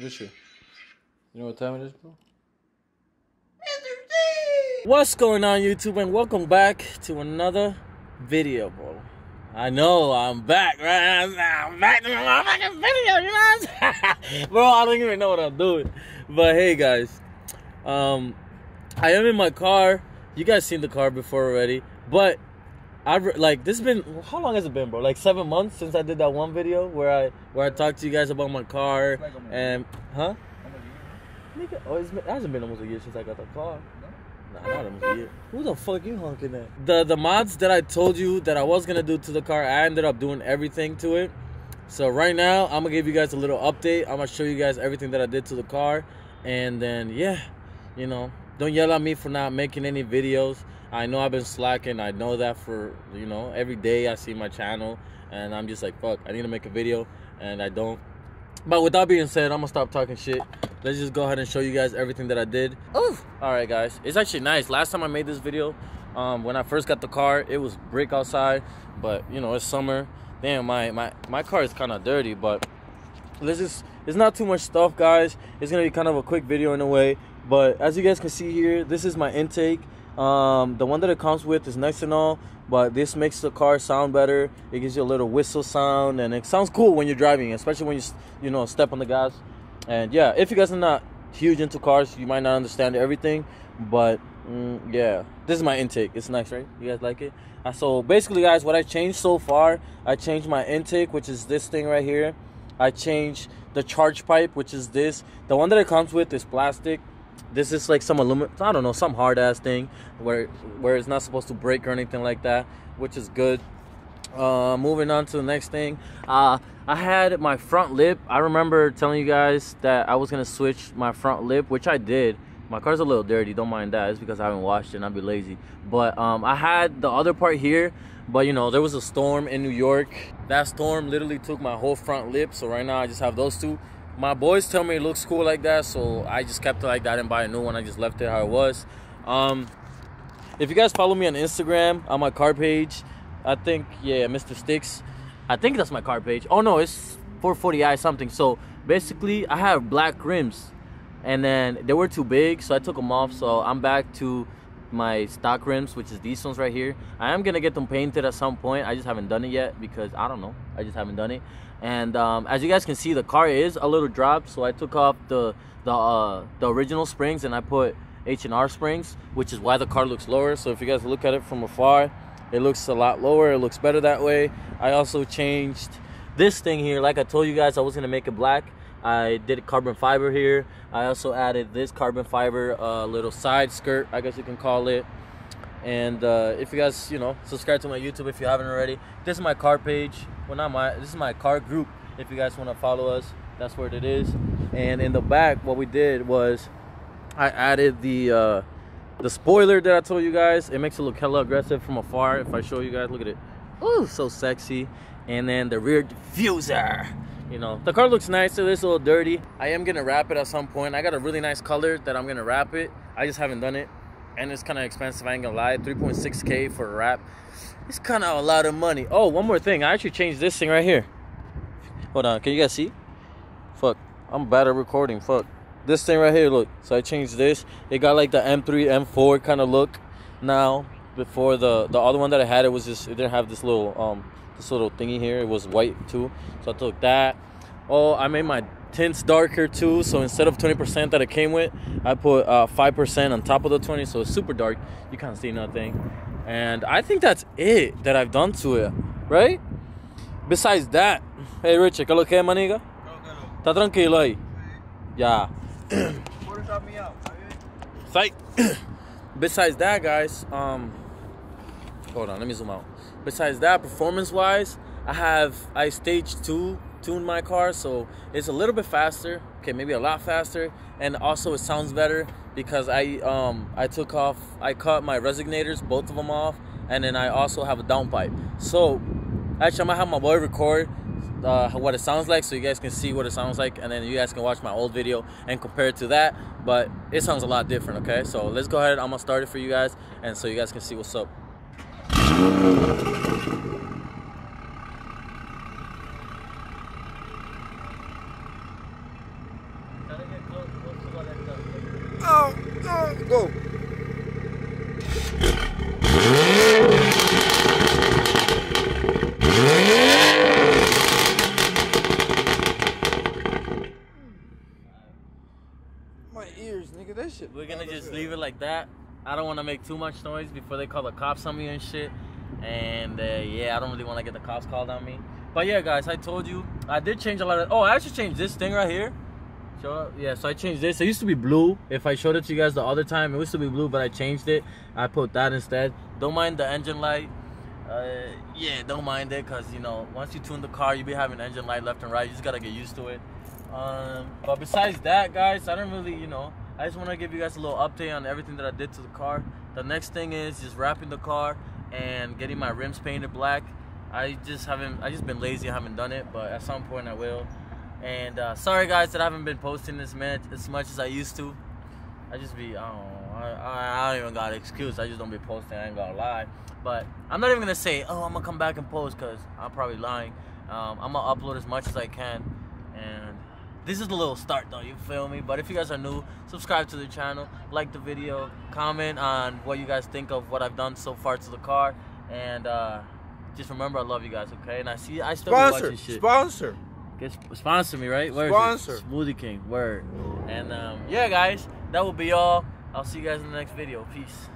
Richard, you know what time it is, bro? What's going on, YouTube, and welcome back to another video, bro. I know I'm back, right? I'm back to my fucking video, you know what I'm saying? Bro, I don't even know what I'm doing. But hey, guys, I am in my car. You guys seen the car before already, but this has been, how long has it been, bro? Like 7 months since I did that one video where I talked to you guys about my car and huh? Nigga, it hasn't been almost a year since I got the car. Nah, not almost a year. Who the fuck you honking at? The mods that I told you that I was gonna do to the car, I ended up doing everything to it. So right now, I'm gonna give you guys a little update. I'm gonna show you guys everything that I did to the car, and then yeah, you know, don't yell at me for not making any videos. I know I've been slacking. I know that for, you know, every day I see my channel, and I'm just like, fuck, I need to make a video, and I don't. But with that being said, I'm gonna stop talking shit. Let's just go ahead and show you guys everything that I did. Oh, all right, guys. It's actually nice. Last time I made this video, when I first got the car, it was brick outside, but you know, it's summer. Damn, my car is kind of dirty, but it's not too much stuff, guys. It's gonna be kind of a quick video in a way. But as you guys can see here, this is my intake. The one that it comes with is nice and all, but this makes the car sound better. It gives you a little whistle sound, and it sounds cool when you're driving, especially when you know, step on the gas. And yeah, if you guys are not huge into cars, you might not understand everything, but yeah, this is my intake. It's nice, right? You guys like it? So basically, guys, what I changed so far, I changed my intake, which is this thing right here. I changed the charge pipe, which is this. The one that it comes with is plastic. This is like some aluminum, I don't know, some hard ass thing where it's not supposed to break or anything like that, which is good. Moving on to the next thing, I had my front lip. I remember telling you guys that I was gonna switch my front lip, which I did. My car's a little dirty, don't mind that. It's because I haven't washed it and I'd be lazy. But I had the other part here, but you know, there was a storm in New York. That storm literally took my whole front lip, so right now I just have those two. My boys tell me it looks cool like that, so I just kept it like that. I didn't buy a new one. I just left it how it was. If you guys follow me on Instagram, on my car page, I think, yeah, Mr. Sticks, I think that's my car page. Oh no, it's 440i something. So basically, I have black rims, and then they were too big, so I took them off. So I'm back to my stock rims, which is these ones right here. I am gonna get them painted at some point. I just haven't done it yet because I don't know. I just haven't done it. And as you guys can see, the car is a little dropped, so I took off the original springs and I put H&R springs, which is why the car looks lower. So if you guys look at it from afar, it looks a lot lower. It looks better that way. I also changed this thing here. Like I told you guys, I was gonna make it black. I did carbon fiber here. I also added this carbon fiber little side skirt, I guess you can call it. And if you guys, you know, subscribe to my YouTube if you haven't already. This is my car page. Well, not this is my car group. If you guys want to follow us, that's where it is. And in the back, what we did was I added the spoiler that I told you guys. It makes it look hella aggressive from afar. If I show you guys, look at it. Ooh, so sexy. And then the rear diffuser. You know, the car looks nice. It is a little dirty. I am gonna wrap it at some point. I got a really nice color that I'm gonna wrap it. I just haven't done it, and it's kind of expensive. I ain't gonna lie. 3.6K for a wrap. It's kind of a lot of money. Oh, one more thing. I actually changed this thing right here. Hold on. Can you guys see? Fuck. I'm bad at recording. Fuck. This thing right here, look. So I changed this. It got like the M3, M4 kind of look now. Before the other one that I had, it was just, it didn't have this little thingy here. It was white too. So I took that. Oh, I made my tints darker too. So instead of 20% that it came with, I put 5% on top of the 20. So it's super dark. You can't see nothing. And I think that's it that I've done to it, right? Besides that, hey Richard, ¿qué lo que, maniga? ¿Está tranquilo ahí? Ya. Fight. Besides that, guys, hold on, let me zoom out. Besides that, performance-wise, I stage 2 tuned my car, so it's a little bit faster. Okay, maybe a lot faster, and also it sounds better because I cut my resignators, both of them off, and then I also have a downpipe. So actually, I'm gonna have my boy record what it sounds like, so you guys can see what it sounds like, and then you guys can watch my old video and compare it to that. But it sounds a lot different. Okay, so let's go ahead. I'm gonna start it for you guys, and so you guys can see what's up. Go. My ears, nigga, that shit. We're gonna just leave it like that. I don't want to make too much noise before they call the cops on me and shit. And yeah, I don't really want to get the cops called on me. But yeah, guys, I told you I did change a lot of. Oh, I actually changed this thing right here. So yeah, so I changed this. It used to be blue. If I showed it to you guys the other time, it used to be blue, but I changed it. I put that instead. Don't mind the engine light. Yeah, don't mind it, cause you know once you tune the car, you be having engine light left and right. You just gotta get used to it. But besides that, guys, I don't really, you know, I just want to give you guys a little update on everything that I did to the car. The next thing is just wrapping the car and getting my rims painted black. I just been lazy, I haven't done it, but at some point I will. And sorry guys that I haven't been posting as much as I used to. I just be, I don't even got an excuse. I just don't be posting, I ain't gonna lie. But I'm not even gonna say, oh, I'm gonna come back and post, cause I'm probably lying. I'm gonna upload as much as I can. And this is a little start though, you feel me? But if you guys are new, subscribe to the channel, like the video, comment on what you guys think of what I've done so far to the car, and just remember I love you guys, okay? And I still be watching shit. Sponsor. Sponsor me, right? Where Sponsor. is it? Smoothie King, word. And yeah, guys, that will be all. I'll see you guys in the next video. Peace.